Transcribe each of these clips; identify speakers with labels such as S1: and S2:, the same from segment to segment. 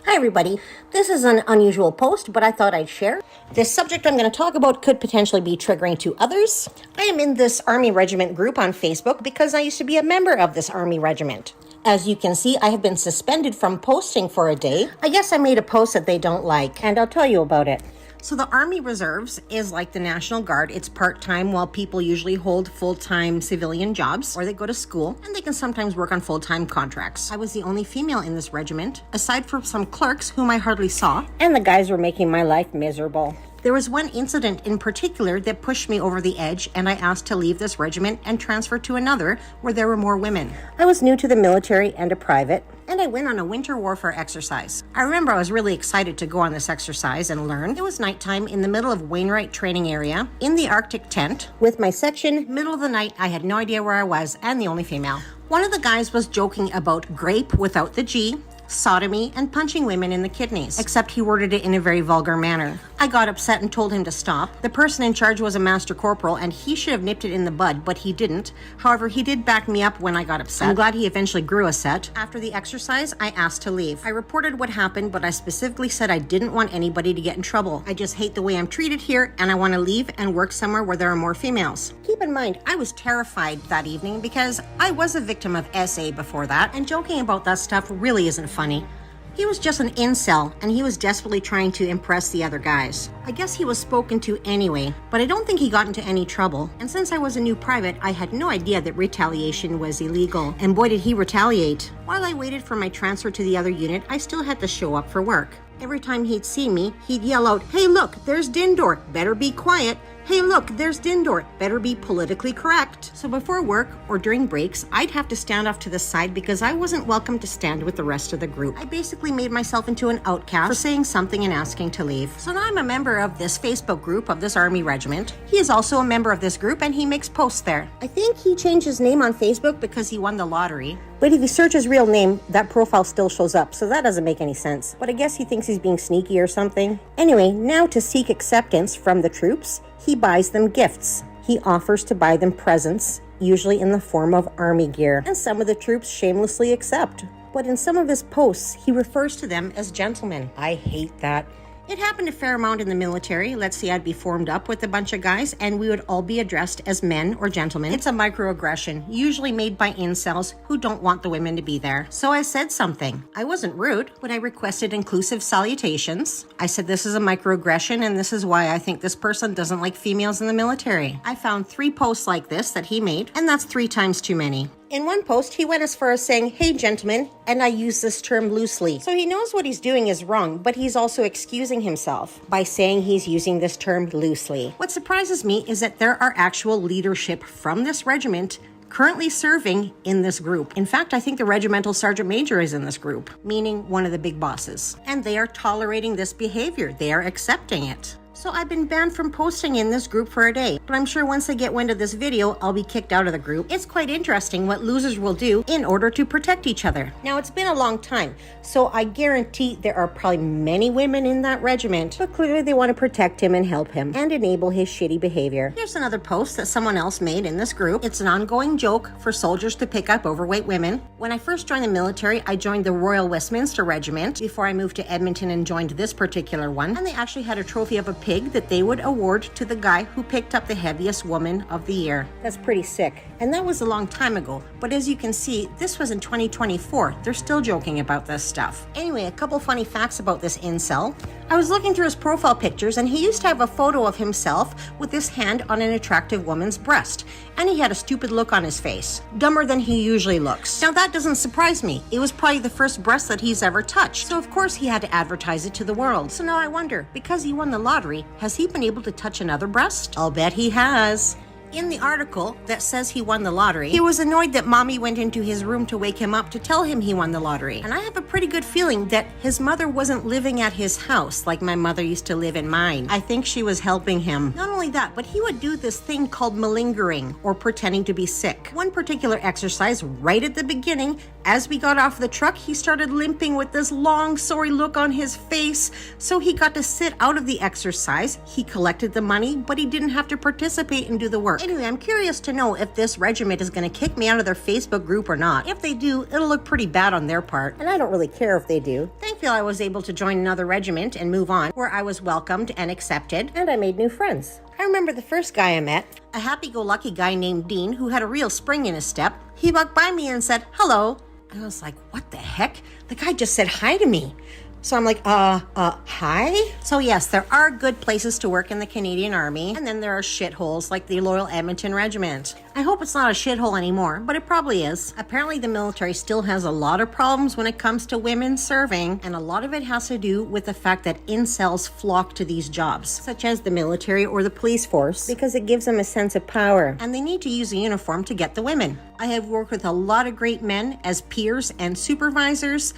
S1: Hi everybody, this is an unusual post, but I thought I'd share. This subject I'm going to talk about could potentially be triggering to others. I am in this Army Regiment group on Facebook because I used to be a member of this Army Regiment. As you can see, I have been suspended from posting for a day. I guess I made a post that they don't like, and I'll tell you about it. So the Army Reserves is like the National Guard. It's part-time while people usually hold full-time civilian jobs or they go to school, and they can sometimes work on full-time contracts. I was the only female in this regiment, aside from some clerks whom I hardly saw, and the guys were making my life miserable. There was one incident in particular that pushed me over the edge, and I asked to leave this regiment and transfer to another where there were more women. I was new to the military and a private, and I went on a winter warfare exercise. I remember I was really excited to go on this exercise and learn. It was nighttime in the middle of Wainwright training area in the Arctic tent with my section. Middle of the night, I had no idea where I was and the only female. One of the guys was joking about grape without the G, sodomy, and punching women in the kidneys, except he worded it in a very vulgar manner. I got upset and told him to stop. The person in charge was a master corporal, and he should have nipped it in the bud, but he didn't. However, he did back me up when I got upset. I'm glad he eventually grew a set. After the exercise, I asked to leave. I reported what happened, but I specifically said I didn't want anybody to get in trouble. I just hate the way I'm treated here, and I want to leave and work somewhere where there are more females. Keep in mind, I was terrified that evening because I was a victim of SA before that, and joking about that stuff really isn't funny. He was just an incel, and he was desperately trying to impress the other guys. I guess he was spoken to anyway, but I don't think he got into any trouble. And since I was a new private, I had no idea that retaliation was illegal. And boy, did he retaliate. While I waited for my transfer to the other unit, I still had to show up for work. Every time he'd see me, he'd yell out, "Hey look, there's Dindor, better be quiet. Hey look, there's Dindor, better be politically correct." So before work or during breaks, I'd have to stand off to the side because I wasn't welcome to stand with the rest of the group. I basically made myself into an outcast for saying something and asking to leave. So now I'm a member of this Facebook group of this Army Regiment. He is also a member of this group and he makes posts there. I think he changed his name on Facebook because he won the lottery. But if you search his real name, that profile still shows up, so that doesn't make any sense. But I guess he thinks he's being sneaky or something. Anyway, now to seek acceptance from the troops, he buys them gifts. He offers to buy them presents, usually in the form of army gear, and some of the troops shamelessly accept. But in some of his posts, he refers to them as gentlemen. I hate that. It happened a fair amount in the military. Let's say I'd be formed up with a bunch of guys and we would all be addressed as men or gentlemen. It's a microaggression, usually made by incels who don't want the women to be there. So I said something. I wasn't rude when I requested inclusive salutations. I said this is a microaggression and this is why I think this person doesn't like females in the military. I found 3 posts like this that he made, and that's 3 times too many. In one post, he went as far as saying, "Hey gentlemen," and I use this term loosely. So he knows what he's doing is wrong, but he's also excusing himself by saying he's using this term loosely. What surprises me is that there are actual leadership from this regiment currently serving in this group. In fact, I think the regimental sergeant major is in this group, meaning one of the big bosses. And they are tolerating this behavior. They are accepting it. So I've been banned from posting in this group for a day, but I'm sure once they get wind of this video, I'll be kicked out of the group. It's quite interesting what losers will do in order to protect each other. Now, it's been a long time, so I guarantee there are probably many women in that regiment, but clearly they want to protect him and help him and enable his shitty behavior. Here's another post that someone else made in this group. It's an ongoing joke for soldiers to pick up overweight women. When I first joined the military, I joined the Royal Westminster Regiment before I moved to Edmonton and joined this particular one, and they actually had a trophy of a pig that they would award to the guy who picked up the heaviest woman of the year. That's pretty sick. And that was a long time ago. But as you can see, this was in 2024. They're still joking about this stuff. Anyway, a couple funny facts about this incel. I was looking through his profile pictures and he used to have a photo of himself with his hand on an attractive woman's breast. And he had a stupid look on his face. Dumber than he usually looks. Now that doesn't surprise me. It was probably the first breast that he's ever touched. So of course he had to advertise it to the world. So now I wonder, because he won the lottery, has he been able to touch another breast? I'll bet he has. In the article that says he won the lottery, he was annoyed that mommy went into his room to wake him up to tell him he won the lottery. And I have a pretty good feeling that his mother wasn't living at his house like my mother used to live in mine. I think she was helping him. Not only that, but he would do this thing called malingering or pretending to be sick. One particular exercise right at the beginning, As we got off the truck, he started limping with this long, sorry look on his face. So he got to sit out of the exercise. He collected the money, but he didn't have to participate and do the work. Anyway, I'm curious to know if this regiment is going to kick me out of their Facebook group or not. If they do, it'll look pretty bad on their part. And I don't really care if they do. Thankfully, I was able to join another regiment and move on, where I was welcomed and accepted, and I made new friends. I remember the first guy I met, a happy-go-lucky guy named Dean who had a real spring in his step. He walked by me and said, "Hello." And I was like, what the heck? The guy just said hi to me. So I'm like, hi? So yes, there are good places to work in the Canadian Army, and then there are shitholes like the loyal Edmonton Regiment. I hope it's not a shithole anymore, but it probably is. Apparently the military still has a lot of problems when it comes to women serving, and a lot of it has to do with the fact that incels flock to these jobs, such as the military or the police force, because it gives them a sense of power, and they need to use a uniform to get the women. I have worked with a lot of great men as peers and supervisors,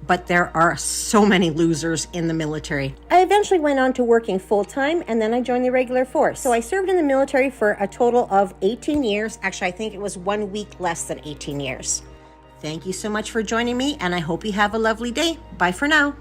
S1: but there are so many losers in the military. I eventually went on to working full-time, and then I joined the regular force. So I served in the military for a total of 18 years. Actually, I think it was 1 week less than 18 years. Thank you so much for joining me, and I hope you have a lovely day. Bye for now.